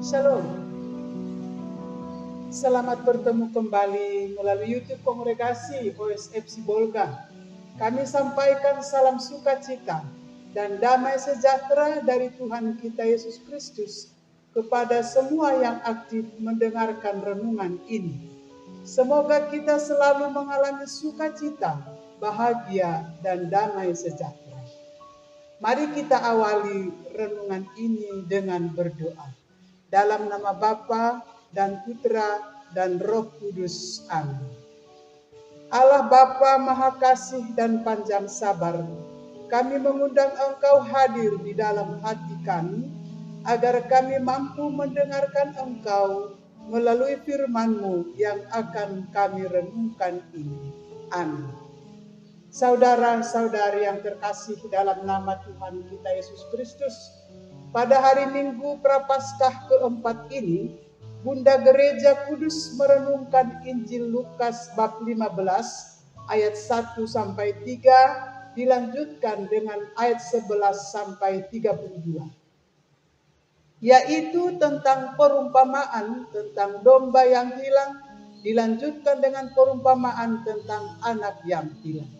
Shalom, selamat bertemu kembali melalui YouTube Kongregasi OSF Sibolga. Kami sampaikan salam sukacita dan damai sejahtera dari Tuhan kita Yesus Kristus kepada semua yang aktif mendengarkan renungan ini. Semoga kita selalu mengalami sukacita, bahagia, dan damai sejahtera. Mari kita awali renungan ini dengan berdoa. Dalam nama Bapa dan Putra dan Roh Kudus. Amin. Allah Bapa Maha Kasih dan panjang sabar, kami mengundang Engkau hadir di dalam hati kami, agar kami mampu mendengarkan Engkau melalui firman-Mu yang akan kami renungkan ini. Amin. Saudara-saudari yang terkasih dalam nama Tuhan kita Yesus Kristus, pada hari Minggu Prapaskah keempat ini, Bunda Gereja Kudus merenungkan Injil Lukas bab 15 ayat 1 sampai 3 dilanjutkan dengan ayat 11 sampai 32. Yaitu tentang perumpamaan tentang domba yang hilang, dilanjutkan dengan perumpamaan tentang anak yang hilang.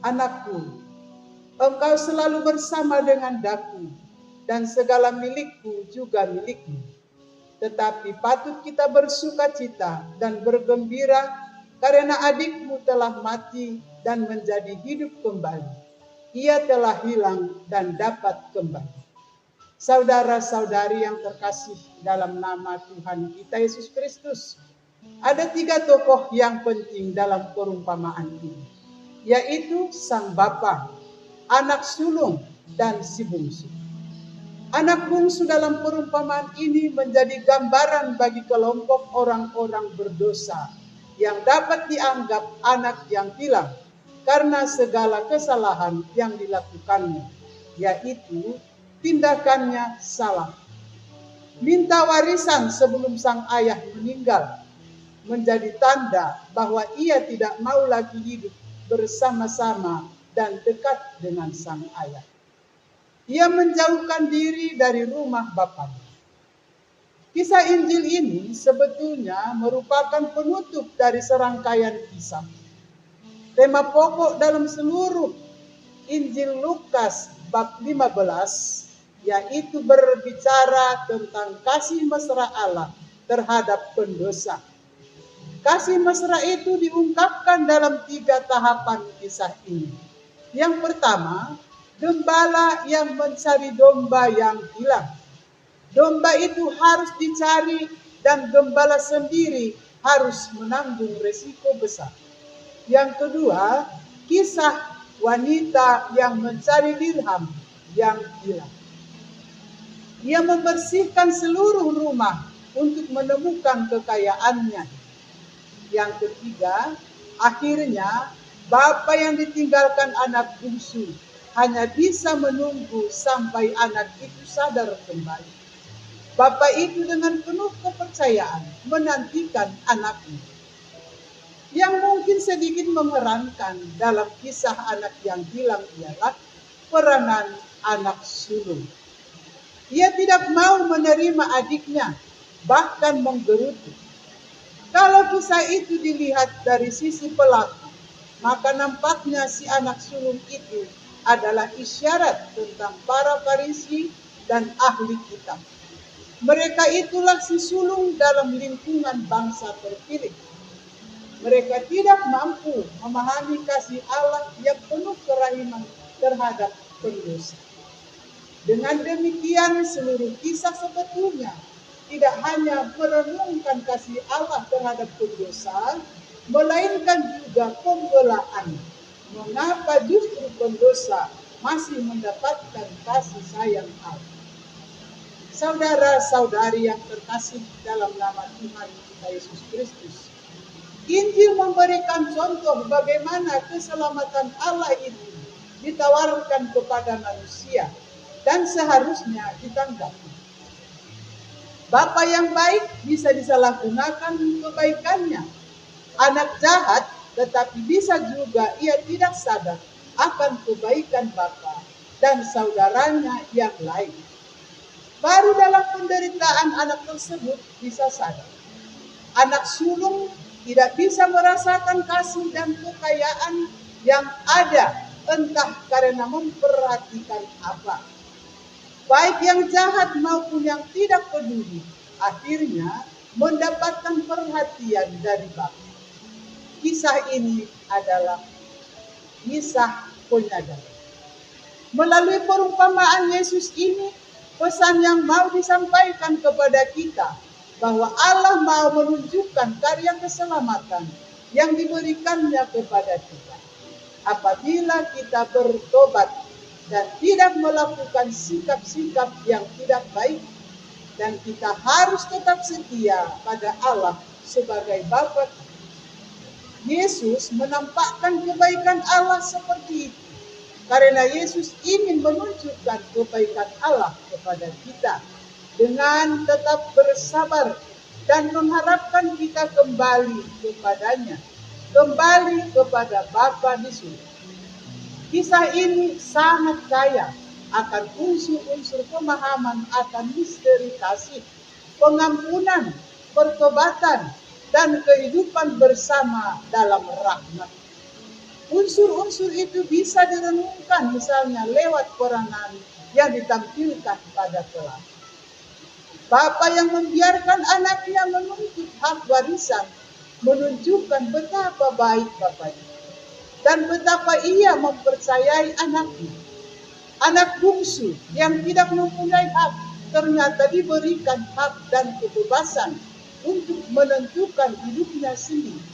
Anakku, engkau selalu bersama dengan daku, dan segala milikku juga milikmu. Tetapi patut kita bersukacita dan bergembira karena adikmu telah mati dan menjadi hidup kembali. Ia telah hilang dan dapat kembali. Saudara-saudari yang terkasih dalam nama Tuhan kita Yesus Kristus, ada 3 tokoh yang penting dalam perumpamaan ini, yaitu sang bapa, anak sulung, dan si bungsu. Anak bungsu dalam perumpamaan ini menjadi gambaran bagi kelompok orang-orang berdosa yang dapat dianggap anak yang hilang karena segala kesalahan yang dilakukannya, yaitu tindakannya salah. Minta warisan sebelum sang ayah meninggal menjadi tanda bahwa ia tidak mau lagi hidup bersama-sama dan dekat dengan sang ayah. Ia menjauhkan diri dari rumah bapaknya. Kisah Injil ini sebetulnya merupakan penutup dari serangkaian kisah. Tema pokok dalam seluruh Injil Lukas bab 15 yaitu berbicara tentang kasih mesra Allah terhadap pendosa. Kasih mesra itu diungkapkan dalam 3 tahapan kisah ini. Yang pertama, gembala yang mencari domba yang hilang. Domba itu harus dicari dan gembala sendiri harus menanggung resiko besar. Yang kedua, kisah wanita yang mencari dirham yang hilang. Ia membersihkan seluruh rumah untuk menemukan kekayaannya. Yang ketiga, akhirnya bapa yang ditinggalkan anak bungsu hanya bisa menunggu sampai anak itu sadar kembali. Bapa itu dengan penuh kepercayaan menantikan anaknya. Yang mungkin sedikit mengherankan dalam kisah anak yang hilang ialah peranan anak sulung. Ia tidak mau menerima adiknya, bahkan menggerutu. Kalau kisah itu dilihat dari sisi pelaku, maka nampaknya si anak sulung itu adalah isyarat tentang para Farisi dan ahli kitab. Mereka itulah si sulung dalam lingkungan bangsa terpilih. Mereka tidak mampu memahami kasih Allah yang penuh kerahiman terhadap pendosa. Dengan demikian seluruh kisah sebetulnya tidak hanya merenungkan kasih Allah terhadap pendosa, melainkan juga pembelaan. Mengapa justru pendosa masih mendapatkan kasih sayang Allah? Saudara-saudari yang terkasih dalam nama Tuhan kita Yesus Kristus, Injil memberikan contoh bagaimana keselamatan Allah itu ditawarkan kepada manusia dan seharusnya ditanggapi. Bapa yang baik bisa disalahgunakan kebaikannya. Anak jahat tetapi bisa juga ia tidak sadar akan kebaikan bapa dan saudaranya yang lain. baru dalam penderitaan anak tersebut bisa sadar. Anak sulung tidak bisa merasakan kasih dan kekayaan yang ada, entah karena memperhatikan apa. Baik yang jahat maupun yang tidak peduli, akhirnya mendapatkan perhatian dari Bapa. Kisah ini adalah kisah penyadaran. Melalui perumpamaan Yesus ini, pesan yang mau disampaikan kepada kita bahwa Allah mau menunjukkan karya keselamatan yang diberikannya kepada kita. Apabila kita bertobat dan tidak melakukan sikap-sikap yang tidak baik, dan kita harus tetap setia pada Allah sebagai Bapa. Yesus menampakkan kebaikan Allah seperti itu, karena Yesus ingin menunjukkan kebaikan Allah kepada kita dengan tetap bersabar dan mengharapkan kita kembali kepadanya, kembali kepada Bapa di surga. Kisah ini sangat kaya akan unsur-unsur pemahaman akan misteri kasih, pengampunan, pertobatan, dan kehidupan bersama dalam rahmat. Unsur-unsur itu bisa direnungkan misalnya lewat peranan yang ditampilkan pada kelas. Bapa yang membiarkan anaknya menuntut hak warisan menunjukkan betapa baik bapaknya dan betapa ia mempercayai anaknya. Anak bungsu yang tidak mempunyai hak ternyata diberikan hak dan kebebasan untuk menentukan hidupnya sendiri.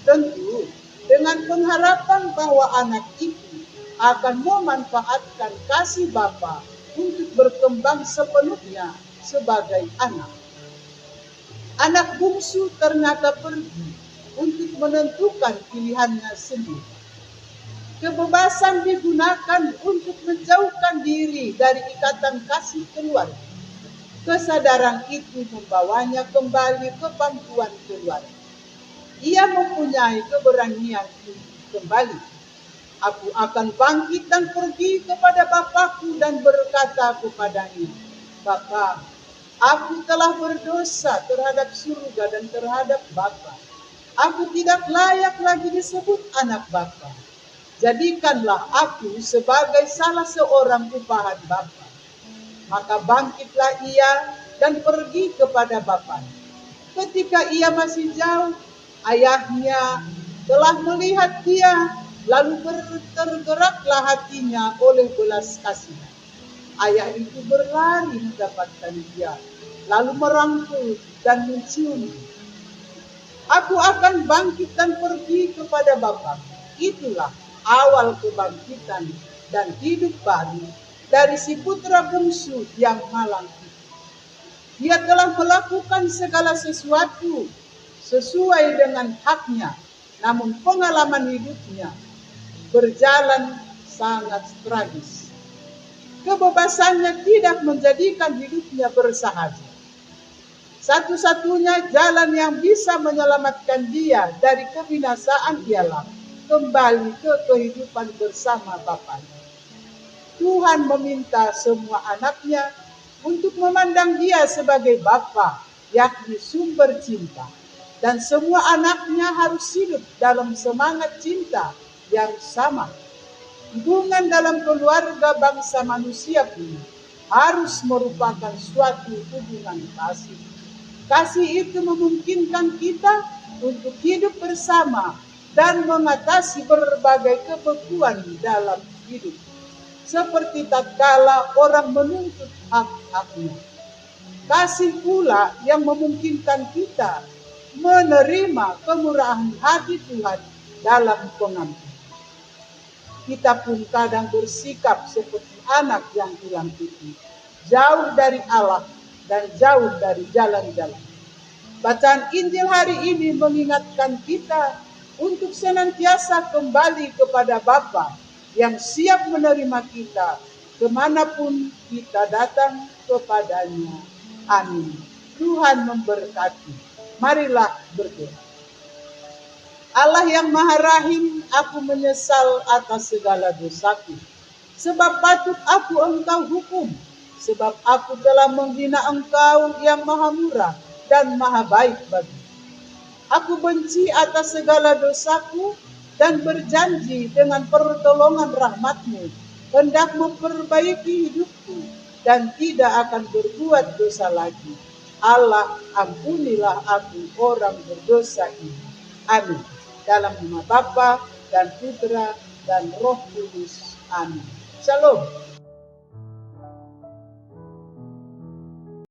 Tentu dengan pengharapan bahwa anak itu akan memanfaatkan kasih Bapa untuk berkembang sepenuhnya sebagai anak. Anak bungsu ternyata pergi untuk menentukan pilihannya sendiri. Kebebasan digunakan untuk menjauhkan diri dari ikatan kasih keluarga. Kesadaran itu membawanya kembali ke pangkuan keluarga. Ia mempunyai keberanian untuk kembali. Aku akan bangkit dan pergi kepada Bapakku dan berkata kepadanya, Bapa, aku telah berdosa terhadap surga dan terhadap Bapa. Aku tidak layak lagi disebut anak Bapa. Jadikanlah aku sebagai salah seorang upahan Bapa. Maka bangkitlah ia dan pergi kepada Bapanya. Ketika ia masih jauh, ayahnya telah melihat dia, lalu tergeraklah hatinya oleh belas kasihan. Ayah itu berlari mendapatkan dia, lalu merangkul dan mencium. Aku akan bangkit dan pergi kepada Bapa. Itulah awal kebangkitan dan hidup baru dari si putra bungsu yang malang itu. Dia telah melakukan segala sesuatu sesuai dengan haknya, namun pengalaman hidupnya berjalan sangat tragis. Kebebasannya tidak menjadikan hidupnya bersahaja. Satu-satunya jalan yang bisa menyelamatkan dia dari kebinasaan ialah kembali ke kehidupan bersama Bapanya. Tuhan meminta semua anaknya untuk memandang dia sebagai Bapa, yakni sumber cinta. Dan semua anaknya harus hidup dalam semangat cinta yang sama. Hubungan dalam keluarga bangsa manusia pun harus merupakan suatu hubungan kasih. Kasih itu memungkinkan kita untuk hidup bersama dan mengatasi berbagai kebekuan dalam hidup. Seperti tatkala orang menuntut hak-haknya. Kasih pula yang memungkinkan kita menerima kemurahan hati Tuhan dalam pengampunan. Kita pun kadang bersikap seperti anak yang hilang itu, jauh dari Allah dan jauh dari jalan-jalan. Bacaan Injil hari ini mengingatkan kita untuk senantiasa kembali kepada Bapa yang siap menerima kita kemanapun kita datang kepadanya. Amin. Tuhan memberkati. Marilah berdoa. Allah yang Maha Rahim, aku menyesal atas segala dosaku. Sebab patut aku Engkau hukum. sebab aku telah menghina Engkau yang maha murah dan maha baik bagi. Aku benci atas segala dosaku dan berjanji dengan pertolongan rahmat-Mu hendak memperbaiki hidupku dan tidak akan berbuat dosa lagi. Allah, ampunilah aku orang berdosa ini. Amin. Dalam nama Bapa dan Putra dan Roh Kudus. Amin. Shalom.